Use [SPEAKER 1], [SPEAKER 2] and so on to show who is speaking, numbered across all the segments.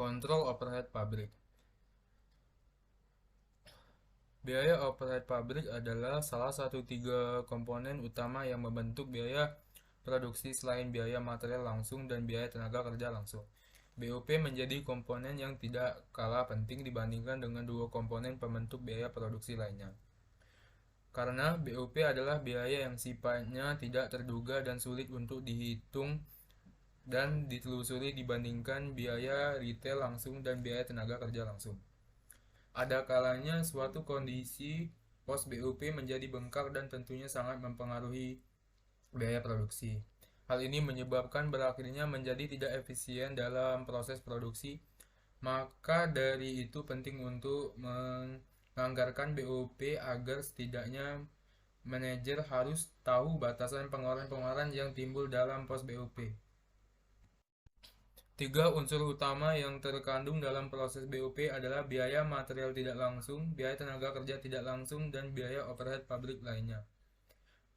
[SPEAKER 1] Kontrol overhead pabrik. Biaya overhead pabrik adalah salah satu 3 komponen utama yang membentuk biaya produksi selain biaya material langsung dan biaya tenaga kerja langsung. BOP menjadi komponen yang tidak kalah penting dibandingkan dengan 2 komponen pembentuk biaya produksi lainnya. Karena BOP adalah biaya yang sifatnya tidak terduga dan sulit untuk dihitung dan ditelusuri dibandingkan biaya retail langsung dan biaya tenaga kerja langsung. Ada kalanya suatu kondisi pos BOP menjadi bengkak dan tentunya sangat mempengaruhi biaya produksi. Hal ini menyebabkan berakhirnya menjadi tidak efisien dalam proses produksi. Maka dari itu penting untuk menganggarkan BOP agar setidaknya manajer harus tahu batasan pengeluaran-pengeluaran yang timbul dalam pos BOP. 3 unsur utama yang terkandung dalam proses BOP adalah biaya material tidak langsung, biaya tenaga kerja tidak langsung, dan biaya overhead pabrik lainnya.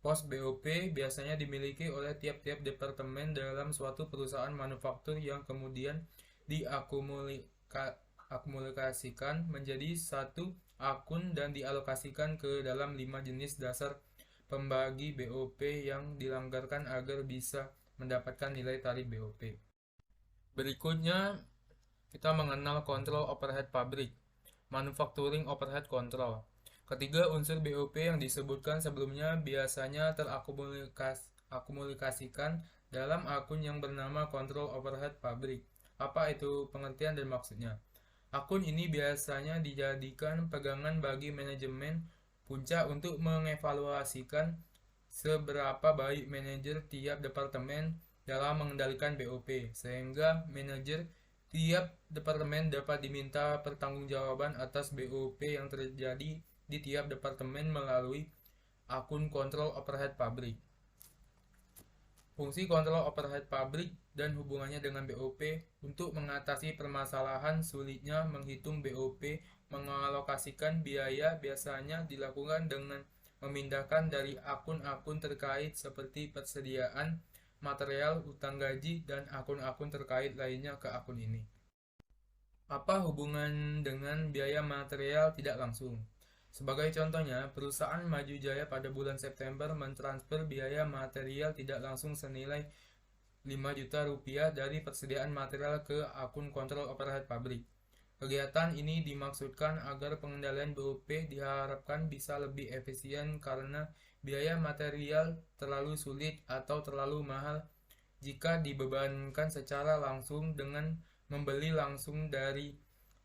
[SPEAKER 1] Pos BOP biasanya dimiliki oleh tiap-tiap departemen dalam suatu perusahaan manufaktur yang kemudian diakumulasikan menjadi satu akun dan dialokasikan ke dalam 5 jenis dasar pembagi BOP yang dilanggarkan agar bisa mendapatkan nilai tarif BOP. Berikutnya, kita mengenal kontrol overhead pabrik, manufacturing overhead control. Ketiga unsur BOP yang disebutkan sebelumnya biasanya terakumulasikan dalam akun yang bernama kontrol overhead pabrik. Apa itu pengertian dan maksudnya? Akun ini biasanya dijadikan pegangan bagi manajemen puncak untuk mengevaluasikan seberapa baik manajer tiap departemen dalam mengendalikan BOP, sehingga manajer tiap departemen dapat diminta pertanggungjawaban atas BOP yang terjadi di tiap departemen melalui akun kontrol overhead pabrik. Fungsi kontrol overhead pabrik dan hubungannya dengan BOP untuk mengatasi permasalahan sulitnya menghitung BOP mengalokasikan biaya biasanya dilakukan dengan memindahkan dari akun-akun terkait seperti persediaan material, utang gaji, dan akun-akun terkait lainnya ke akun ini. Apa hubungan dengan biaya material tidak langsung? Sebagai contohnya, perusahaan Maju Jaya pada bulan September mentransfer biaya material tidak langsung senilai 5 juta rupiah dari persediaan material ke akun kontrol overhead pabrik. Kegiatan ini dimaksudkan agar pengendalian BOP diharapkan bisa lebih efisien karena biaya material terlalu sulit atau terlalu mahal jika dibebankan secara langsung dengan membeli langsung dari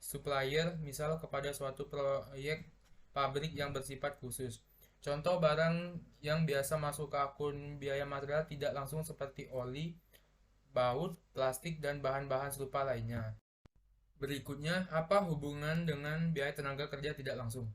[SPEAKER 1] supplier, misal kepada suatu proyek pabrik yang bersifat khusus. Contoh barang yang biasa masuk ke akun biaya material tidak langsung seperti oli, baut, plastik, dan bahan-bahan serupa lainnya. Berikutnya, apa hubungan dengan biaya tenaga kerja tidak langsung?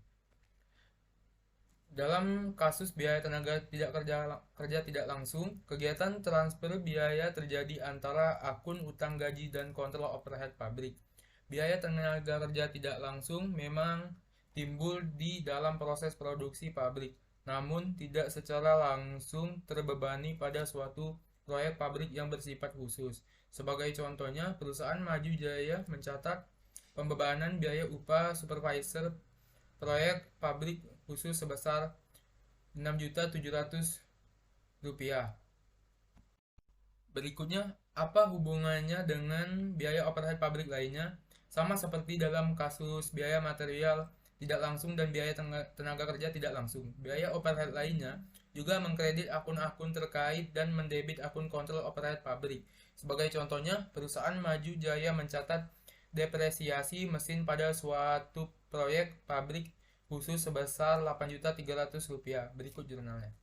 [SPEAKER 1] Dalam kasus biaya tenaga kerja tidak langsung, kegiatan transfer biaya terjadi antara akun utang gaji dan kontrol overhead pabrik. Biaya tenaga kerja tidak langsung memang timbul di dalam proses produksi pabrik, namun tidak secara langsung terbebani pada suatu proyek pabrik yang bersifat khusus. Sebagai contohnya, perusahaan Maju Jaya mencatat pembebanan biaya upah supervisor proyek pabrik khusus sebesar 6.700.000 rupiah. Berikutnya, apa hubungannya dengan biaya overhead pabrik lainnya? Sama seperti dalam kasus biaya material tidak langsung dan biaya tenaga kerja tidak langsung. Biaya overhead lainnya juga mengkredit akun-akun terkait dan mendebit akun kontrol overhead pabrik. Sebagai contohnya, perusahaan Maju Jaya mencatat depresiasi mesin pada suatu proyek pabrik khusus sebesar 8.300.000 rupiah. Berikut jurnalnya.